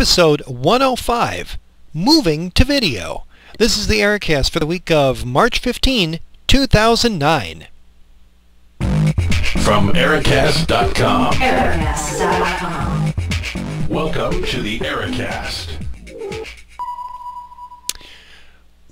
Episode 105, Moving to Video. This is the Ericast for the week of March 15, 2009. From Ericast.com. Ericast.com. Welcome to the Ericast.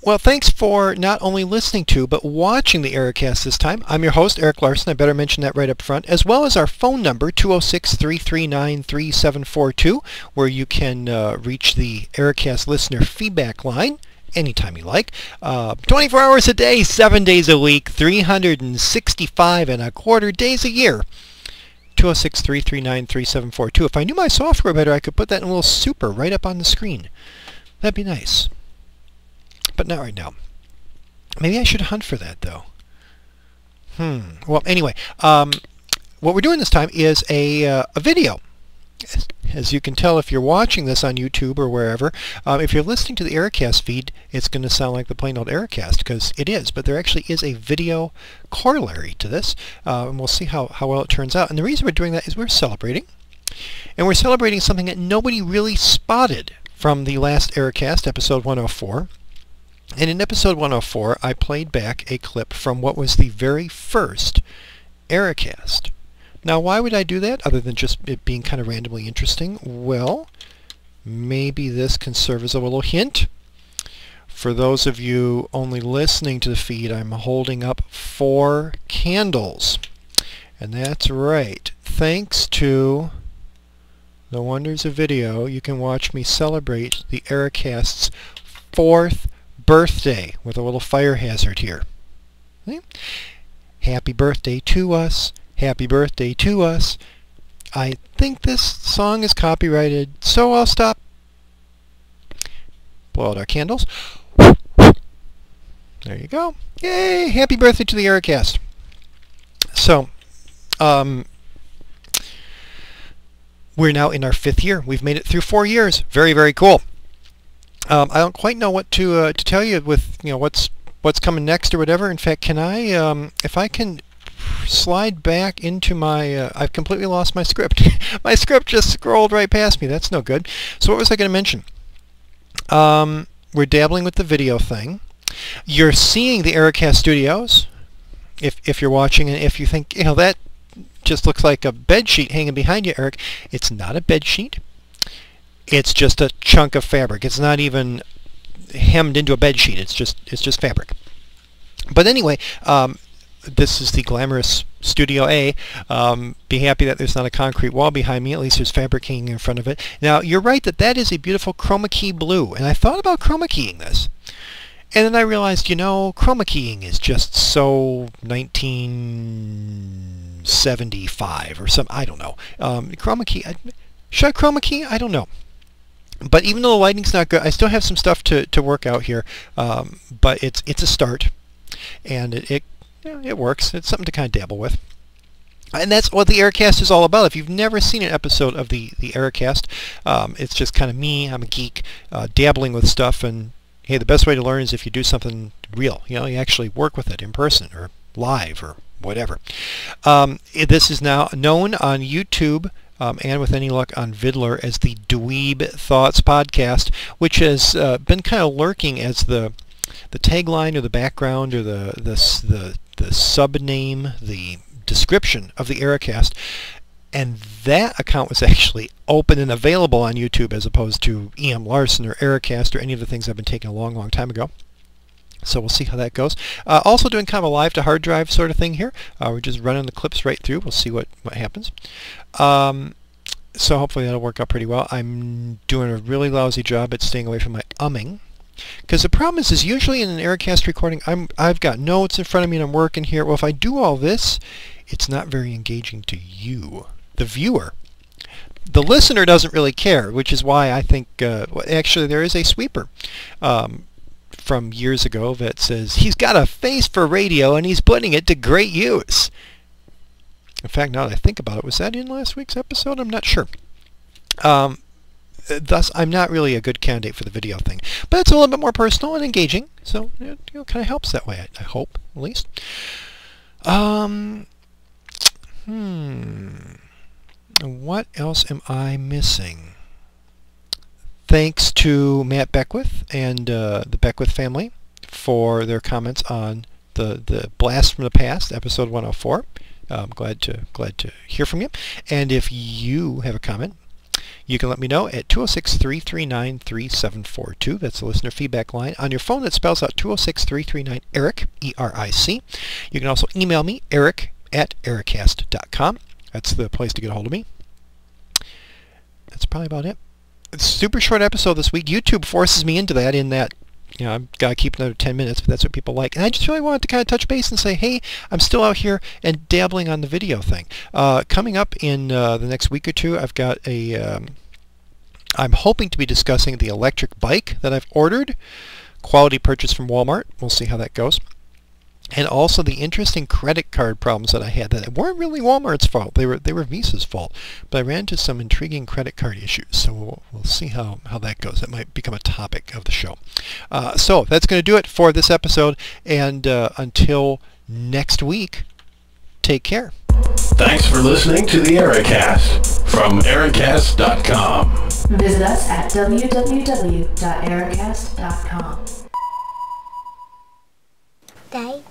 Well, thanks for not only listening to, but watching the Ericast this time. I'm your host, Eric Larson. I better mention that right up front, as well as our phone number, 206-339-3742, where you can reach the Ericast listener feedback line anytime you like. 24 hours a day, 7 days a week, 365 and a quarter days a year. 206-339-3742. If I knew my software better, I could put that in a little super right up on the screen. That'd be nice. But not right now. Maybe I should hunt for that, though. Well, anyway, what we're doing this time is a video. As you can tell if you're watching this on YouTube or wherever, if you're listening to the Ericast feed, it's going to sound like the plain old Ericast, because it is, but there actually is a video corollary to this, and we'll see how well it turns out. And the reason we're doing that is we're celebrating, and we're celebrating something that nobody really spotted from the last Ericast, episode 104. And in episode 104, I played back a clip from what was the very first Ericast. Now, why would I do that, other than just it being kind of randomly interesting? Well, maybe this can serve as a little hint. For those of you only listening to the feed, I'm holding up 4 candles. And that's right. Thanks to the wonders of video, you can watch me celebrate the Ericast's 4th birthday with a little fire hazard here. See? Happy birthday to us. Happy birthday to us. I think this song is copyrighted, so I'll stop. Blow out our candles. There you go. Yay! Happy birthday to the Ericast. So, we're now in our 5th year. We've made it through 4 years. Very, very cool. I don't quite know what to tell you with what's coming next or whatever. In fact, can I if I can slide back into my I've completely lost my script. My script just scrolled right past me. That's no good. So what was I going to mention? We're dabbling with the video thing. You're seeing the Ericast Studios if you're watching, and if you think that just looks like a bed sheet hanging behind you, Eric, it's not a bed sheet. It's just a chunk of fabric. It's not even hemmed into a bed sheet. It's just fabric. But anyway, this is the glamorous Studio A. Be happy that there's not a concrete wall behind me. At least there's fabric hanging in front of it. Now, you're right that is a beautiful chroma key blue. And I thought about chroma keying this. And then I realized, chroma keying is just so 1975 or something. I don't know. Chroma key. Should I chroma key? I don't know. But even though the lighting's not good, I still have some stuff to work out here. But it's a start, and it works. It's something to kind of dabble with. And that's what the Ericast is all about. If you've never seen an episode of the Ericast, it's just kind of me. I'm a geek, dabbling with stuff. And hey, the best way to learn is if you do something real. You actually work with it in person or live or whatever. This is now known on YouTube. And with any luck on Vidler as the Dweeb Thoughts Podcast, which has been kind of lurking as the tagline or the background or the sub-name, the description of the Ericast. And that account was actually open and available on YouTube as opposed to E.M. Larson or Ericast or any of the things I've been taking a long, long time ago. So we'll see how that goes. Also doing kind of a live to hard drive sort of thing here. We're just running the clips right through. We'll see what happens. So hopefully that'll work out pretty well. I'm doing a really lousy job at staying away from my umming. Because the problem is usually in an Ericast recording, I've got notes in front of me and I'm working here. Well, if I do all this, it's not very engaging to you, the viewer. The listener doesn't really care, which is why I think, actually there is a sweeper from years ago that says he's got a face for radio and he's putting it to great use. In fact, now that I think about it, was that in last week's episode? I'm not sure. Thus, I'm not really a good candidate for the video thing. But it's a little bit more personal and engaging, so it kind of helps that way, I hope, at least. What else am I missing? Thanks to Matt Beckwith and the Beckwith family for their comments on the Blast from the Past, episode 104. I'm glad to hear from you. And if you have a comment, you can let me know at 206-339-3742. That's the listener feedback line. On your phone, that spells out 206-339-ERIC, E-R-I-C. You can also email me, eric@ericast.com. That's the place to get a hold of me. That's probably about it. It's a super short episode this week. YouTube forces me into that, I've got to keep another 10 minutes, but that's what people like. And I just really wanted to kind of touch base and say, hey, I'm still out here and dabbling on the video thing. Coming up in the next week or two, I've got I'm hoping to be discussing the electric bike that I've ordered. Quality purchase from Walmart. We'll see how that goes. And also the interesting credit card problems that I had that weren't really Walmart's fault. They were Visa's fault. But I ran into some intriguing credit card issues. So we'll see how that goes. That might become a topic of the show. So that's going to do it for this episode. And until next week, take care. Thanks for listening to the Ericast from Ericast.com. Visit us at www.ericast.com. Daddy?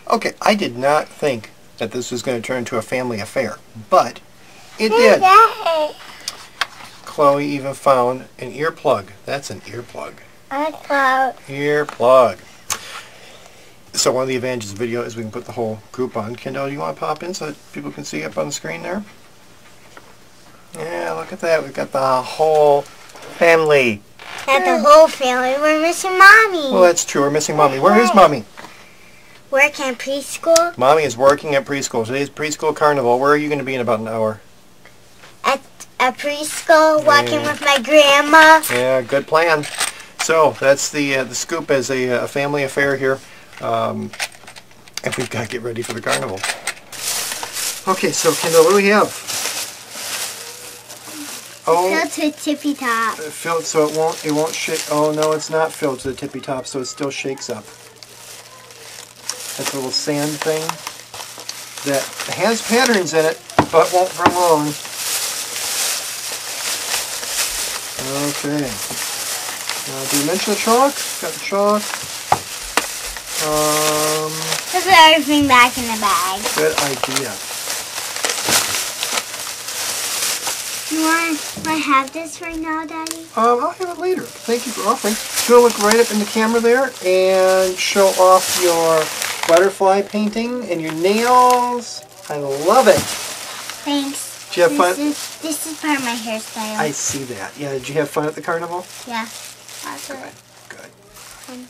Okay, I did not think that this was going to turn into a family affair, but it did. Chloe even found an earplug. That's an earplug. Earplug. So one of the advantages of video is we can put the whole group on. Kendall, you want to pop in so that people can see up on the screen there? Yeah, look at that. We've got the whole family. Not the whole family. We're missing Mommy. Well, that's true. We're missing Mommy. Where is Mommy? Working at preschool. Mommy is working at preschool. Today's preschool carnival. Where are you going to be in about an hour? At a preschool, walking with my grandma. Yeah, good plan. So that's the scoop as a family affair here. And we've got to get ready for the carnival. Okay, so Kendall, what do we have? Oh, Filled to tippy top. filled so it won't shake. Oh no, it's not filled to the tippy top, so it still shakes up. That's a little sand thing that has patterns in it, but won't for long. Okay. Now, did you mention the chalk? Got the chalk. Let's put everything back in the bag. Good idea. You want to have this right now, Daddy? I'll have it later. Thank you for offering. Go look right up in the camera there and show off your butterfly painting and your nails. I love it. Thanks. Did you have fun? This is part of my hairstyle. I see that. Yeah, did you have fun at the carnival? Yeah. Lots of Good. fun.